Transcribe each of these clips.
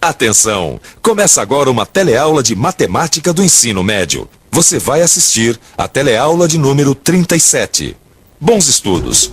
Atenção! Começa agora uma teleaula de matemática do ensino médio. Você vai assistir a teleaula de número 37. Bons estudos!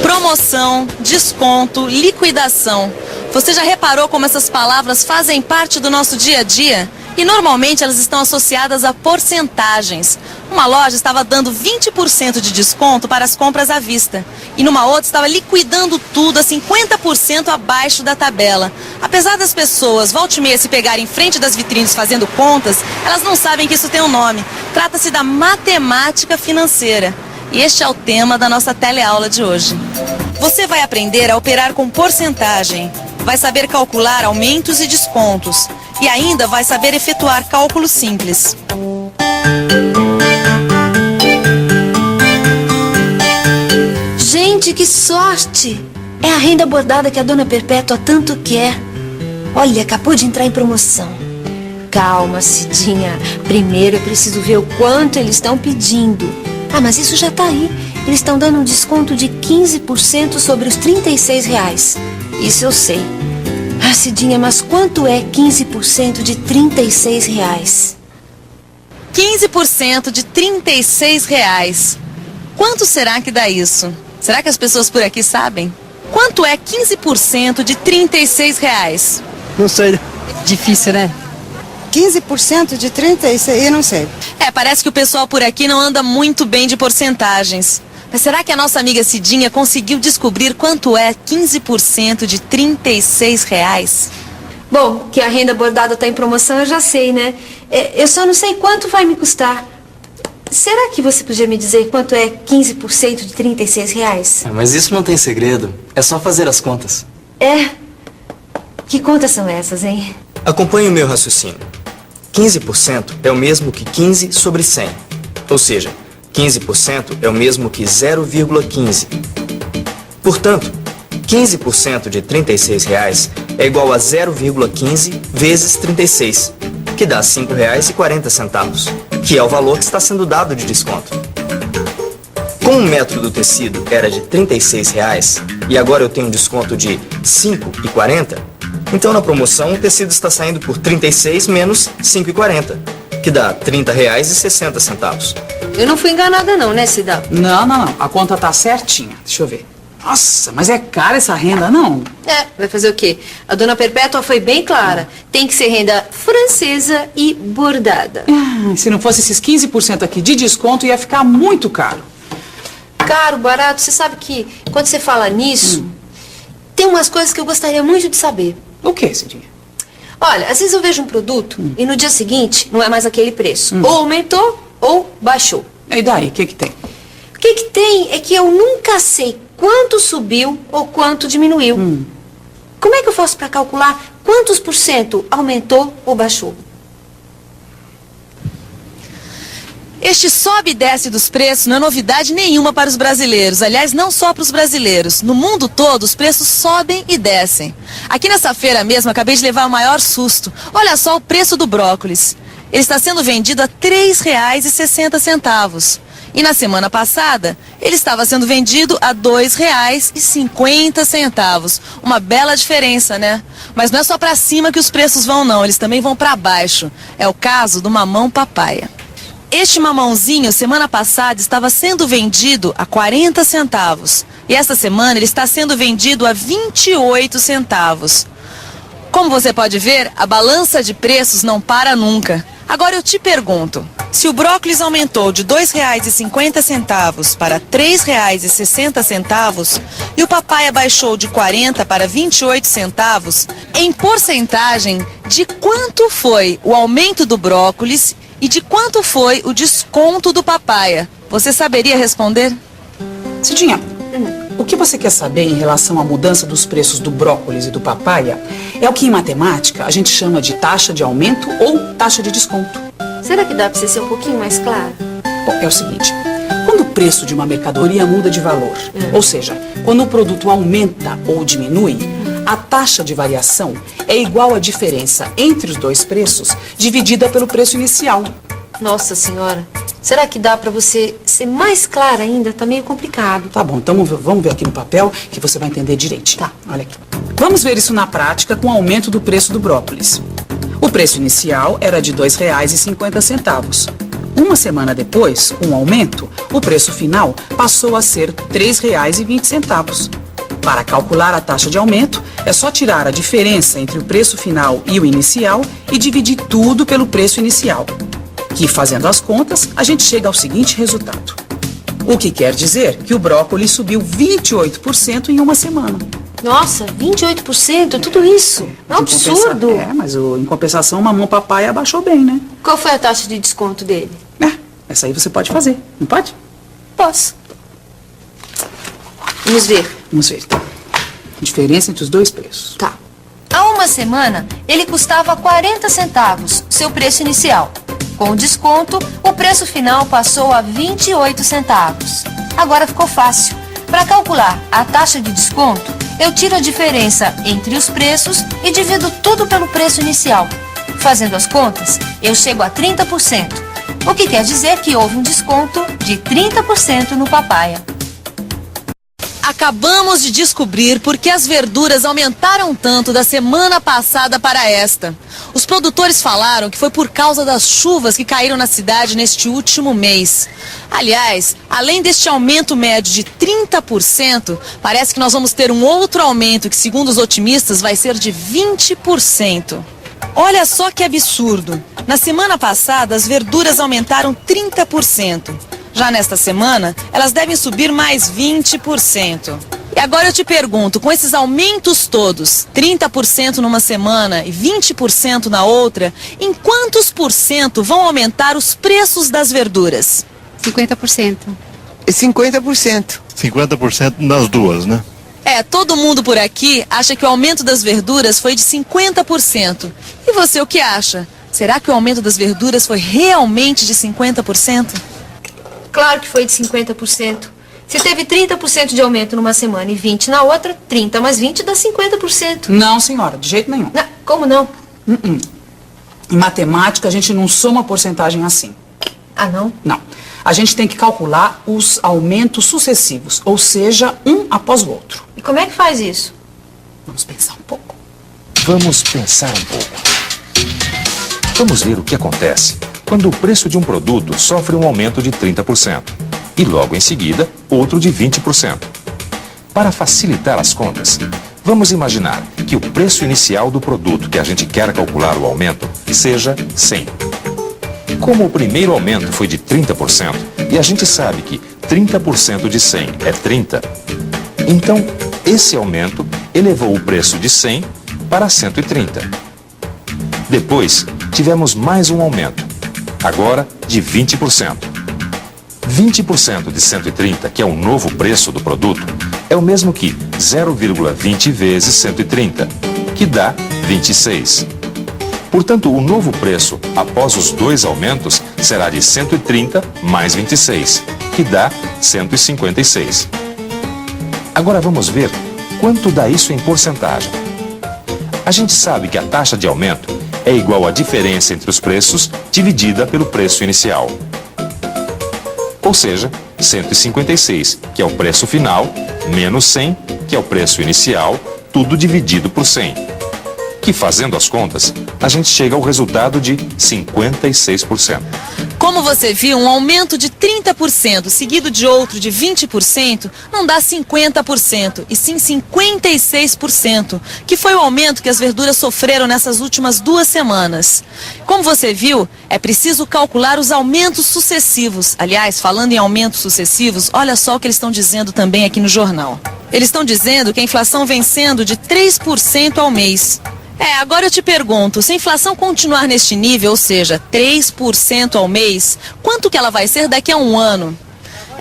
Promoção, desconto, liquidação. Você já reparou como essas palavras fazem parte do nosso dia a dia? E normalmente elas estão associadas a porcentagens. Uma loja estava dando 20% de desconto para as compras à vista. E numa outra estava liquidando tudo a 50% abaixo da tabela. Apesar das pessoas volta e meia se pegarem em frente das vitrines fazendo contas, elas não sabem que isso tem um nome. Trata-se da matemática financeira. E este é o tema da nossa teleaula de hoje. Você vai aprender a operar com porcentagem, vai saber calcular aumentos e descontos e ainda vai saber efetuar cálculos simples. Gente, que sorte! É a renda bordada que a dona Perpétua tanto quer. Olha, acabou de entrar em promoção. Calma, Cidinha. Primeiro eu preciso ver o quanto eles estão pedindo. Ah, mas isso já tá aí. Eles estão dando um desconto de 15% sobre os R$36. Isso eu sei. Ah, Cidinha, mas quanto é 15% de R$36? 15% de R$36. Quanto será que dá isso? Será que as pessoas por aqui sabem? Quanto é 15% de R$36? Não sei. Difícil, né? 15% de 36, eu não sei. Parece que o pessoal por aqui não anda muito bem de porcentagens. Mas será que a nossa amiga Cidinha conseguiu descobrir quanto é 15% de R$36? Bom, que a renda bordada tá em promoção eu já sei, né? Eu só não sei quanto vai me custar. Será que você podia me dizer quanto é 15% de R$36? Mas isso não tem segredo. É só fazer as contas. É? Que contas são essas, hein? Acompanhe o meu raciocínio. 15% é o mesmo que 15 sobre 100. Ou seja, 15% é o mesmo que 0,15. Portanto, 15% de R$36 é igual a 0,15 vezes 36, que dá R$5,40, que é o valor que está sendo dado de desconto. Como o metro do tecido era de R$36 e agora eu tenho um desconto de R$5,40, então na promoção o tecido está saindo por 36 menos 5,40, que dá R$30,60. Eu não fui enganada não, né, Cida? Não. A conta tá certinha. Deixa eu ver. Nossa, mas é cara essa renda, não? Vai fazer o quê? A dona Perpétua foi bem clara. Tem que ser renda francesa e bordada. Se não fosse esses 15% aqui de desconto, ia ficar muito caro. Caro, barato, você sabe que quando você fala nisso, tem umas coisas que eu gostaria muito de saber. O que, Cidinha? Olha, às vezes eu vejo um produto e no dia seguinte não é mais aquele preço. Ou aumentou ou baixou. E daí, o que tem? O que tem é que eu nunca sei quanto subiu ou quanto diminuiu. Como é que eu faço para calcular quantos por cento aumentou ou baixou? Este sobe e desce dos preços não é novidade nenhuma para os brasileiros. Aliás, não só para os brasileiros. No mundo todo, os preços sobem e descem. Aqui nessa feira mesmo, acabei de levar o maior susto. Olha só o preço do brócolis. Ele está sendo vendido a R$3,60. E na semana passada, ele estava sendo vendido a R$2,50. Uma bela diferença, né? Mas não é só para cima que os preços vão, não. Eles também vão para baixo. É o caso do mamão papaya. Este mamãozinho, semana passada, estava sendo vendido a 40 centavos. E esta semana ele está sendo vendido a 28 centavos. Como você pode ver, a balança de preços não para nunca. Agora eu te pergunto, se o brócolis aumentou de R$2,50 para R$3,60 e o papaya baixou de 40 para 28 centavos, em porcentagem, de quanto foi o aumento do brócolis e de quanto foi o desconto do papaya? Você saberia responder? Cidinha, o que você quer saber em relação à mudança dos preços do brócolis e do papaya é o que em matemática a gente chama de taxa de aumento ou taxa de desconto. Será que dá para você ser um pouquinho mais claro? Bom, é o seguinte, quando o preço de uma mercadoria muda de valor, ou seja, quando o produto aumenta ou diminui, a taxa de variação é igual à diferença entre os dois preços dividida pelo preço inicial. Nossa senhora, será que dá pra você ser mais clara ainda? Tá meio complicado. Tá bom, então vamos ver aqui no papel que você vai entender direitinho. Tá. Olha aqui. Vamos ver isso na prática com o aumento do preço do brócolis. O preço inicial era de R$ 2,50. Uma semana depois, com o aumento, o preço final passou a ser R$ 3,20. Para calcular a taxa de aumento, é só tirar a diferença entre o preço final e o inicial e dividir tudo pelo preço inicial. Que, fazendo as contas, a gente chega ao seguinte resultado. O que quer dizer que o brócolis subiu 28% em uma semana. Nossa, 28%? Tudo isso? É um absurdo. Mas em compensação, o mamão papai abaixou bem, né? Qual foi a taxa de desconto dele? Essa aí você pode fazer, não pode? Posso. Vamos ver. Vamos ver, então. Diferença entre os dois preços. Tá. Há uma semana, ele custava 40 centavos, seu preço inicial. Com o desconto, o preço final passou a 28 centavos. Agora ficou fácil. Para calcular a taxa de desconto, eu tiro a diferença entre os preços e divido tudo pelo preço inicial. Fazendo as contas, eu chego a 30%, o que quer dizer que houve um desconto de 30% no papaya. Acabamos de descobrir por que as verduras aumentaram tanto da semana passada para esta. Os produtores falaram que foi por causa das chuvas que caíram na cidade neste último mês. Aliás, além deste aumento médio de 30%, parece que nós vamos ter um outro aumento que, segundo os otimistas, vai ser de 20%. Olha só que absurdo. Na semana passada, as verduras aumentaram 30%. Já nesta semana, elas devem subir mais 20%. E agora eu te pergunto, com esses aumentos todos, 30% numa semana e 20% na outra, em quantos por cento vão aumentar os preços das verduras? 50%. 50%. 50% nas duas, né? Todo mundo por aqui acha que o aumento das verduras foi de 50%. E você o que acha? Será que o aumento das verduras foi realmente de 50%? Claro que foi de 50%. Se teve 30% de aumento numa semana e 20% na outra, 30 mais 20 dá 50%. Não, senhora, de jeito nenhum. Não, como não? Em matemática, a gente não soma porcentagem assim. Ah, não? Não. A gente tem que calcular os aumentos sucessivos, ou seja, um após o outro. E como é que faz isso? Vamos pensar um pouco. Vamos pensar um pouco. Vamos ver o que acontece quando o preço de um produto sofre um aumento de 30% e logo em seguida outro de 20%. Para facilitar as contas, vamos imaginar que o preço inicial do produto que a gente quer calcular o aumento seja 100. Como o primeiro aumento foi de 30% e a gente sabe que 30% de 100 é 30, então esse aumento elevou o preço de 100 para 130. Depois, tivemos mais um aumento, agora de 20%. 20% de 130, que é o novo preço do produto, é o mesmo que 0,20 vezes 130, que dá 26. Portanto, o novo preço, após os dois aumentos, será de 130 mais 26, que dá 156. Agora vamos ver quanto dá isso em porcentagem. A gente sabe que a taxa de aumento é igual à diferença entre os preços dividida pelo preço inicial. Ou seja, 156, que é o preço final, menos 100, que é o preço inicial, tudo dividido por 100. Que, fazendo as contas, a gente chega ao resultado de 56%. Como você viu, um aumento de 30% seguido de outro de 20% não dá 50%, e sim 56%, que foi o aumento que as verduras sofreram nessas últimas 2 semanas. Como você viu, é preciso calcular os aumentos sucessivos. Aliás, falando em aumentos sucessivos, olha só o que eles estão dizendo também aqui no jornal. Eles estão dizendo que a inflação vem sendo de 3% ao mês. Agora eu te pergunto, se a inflação continuar neste nível, ou seja, 3% ao mês, quanto que ela vai ser daqui a um ano?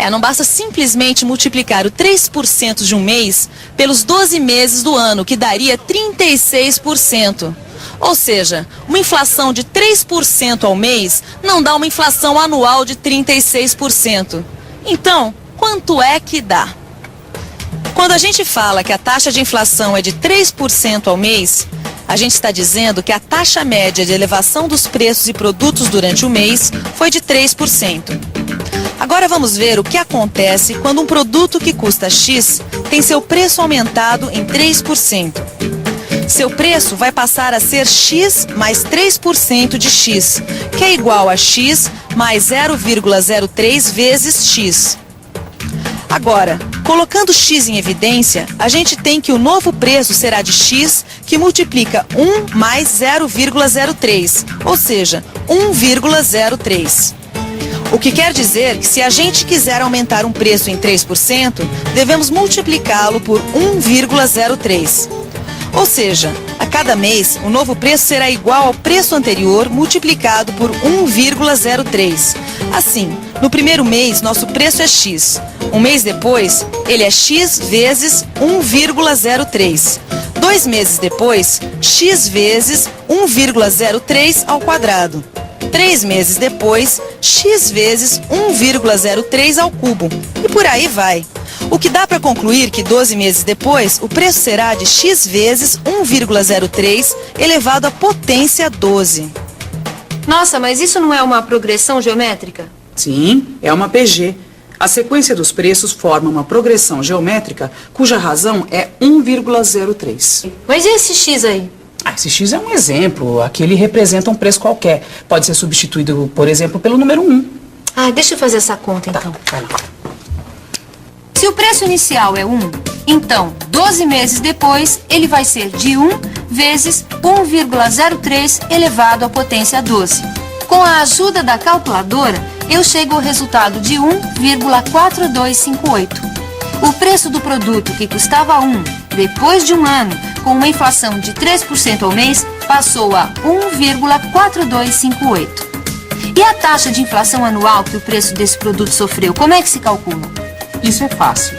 Não basta simplesmente multiplicar o 3% de um mês pelos 12 meses do ano, que daria 36%. Ou seja, uma inflação de 3% ao mês não dá uma inflação anual de 36%. Então, quanto é que dá? Quando a gente fala que a taxa de inflação é de 3% ao mês, a gente está dizendo que a taxa média de elevação dos preços e produtos durante o mês foi de 3%. Agora vamos ver o que acontece quando um produto que custa X tem seu preço aumentado em 3%. Seu preço vai passar a ser X mais 3% de X, que é igual a X mais 0,03 vezes X. Agora, colocando X em evidência, a gente tem que o novo preço será de X, que multiplica 1 mais 0,03, ou seja, 1,03. O que quer dizer que se a gente quiser aumentar um preço em 3%, devemos multiplicá-lo por 1,03. Ou seja, a cada mês, o novo preço será igual ao preço anterior multiplicado por 1,03. Assim, no primeiro mês, nosso preço é X. Um mês depois, ele é X vezes 1,03. 2 meses depois, X vezes 1,03 ao quadrado. 3 meses depois, X vezes 1,03 ao cubo. E por aí vai. O que dá para concluir que 12 meses depois, o preço será de X vezes 1,03 elevado à potência 12. Nossa, mas isso não é uma progressão geométrica? Sim, é uma PG. A sequência dos preços forma uma progressão geométrica cuja razão é 1,03. Mas e esse X aí? Esse X é um exemplo. Aqui ele representa um preço qualquer. Pode ser substituído, por exemplo, pelo número 1. Deixa eu fazer essa conta então. Vai lá. Se o preço inicial é 1, então 12 meses depois ele vai ser de 1 vezes 1,03 elevado à potência 12. Com a ajuda da calculadora, eu chego ao resultado de 1,4258. O preço do produto que custava 1, depois de um ano, com uma inflação de 3% ao mês, passou a 1,4258. E a taxa de inflação anual que o preço desse produto sofreu, como é que se calcula? Isso é fácil.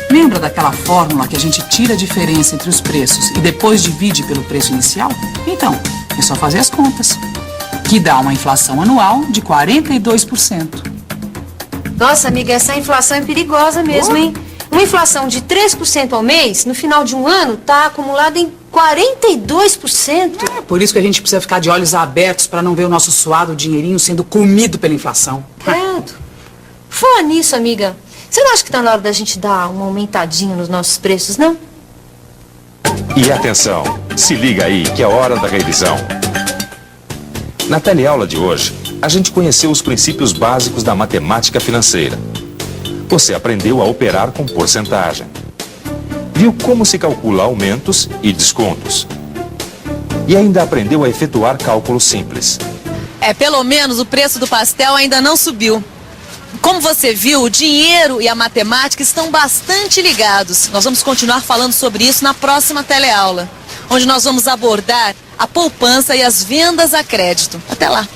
Lembra daquela fórmula que a gente tira a diferença entre os preços e depois divide pelo preço inicial? Então, é só fazer as contas, que dá uma inflação anual de 42%. Nossa, amiga, essa inflação é perigosa mesmo, hein? Uma inflação de 3% ao mês, no final de um ano, está acumulada em 42%. É por isso que a gente precisa ficar de olhos abertos para não ver o nosso suado dinheirinho sendo comido pela inflação. Credo. Fala nisso, amiga. Você não acha que está na hora da gente dar uma aumentadinha nos nossos preços, não? E atenção, se liga aí que é hora da revisão. Na teleaula de hoje, a gente conheceu os princípios básicos da matemática financeira. Você aprendeu a operar com porcentagem. Viu como se calcula aumentos e descontos. E ainda aprendeu a efetuar cálculos simples. Pelo menos o preço do pastel ainda não subiu. Como você viu, o dinheiro e a matemática estão bastante ligados. Nós vamos continuar falando sobre isso na próxima teleaula, onde nós vamos abordar a poupança e as vendas a crédito. Até lá!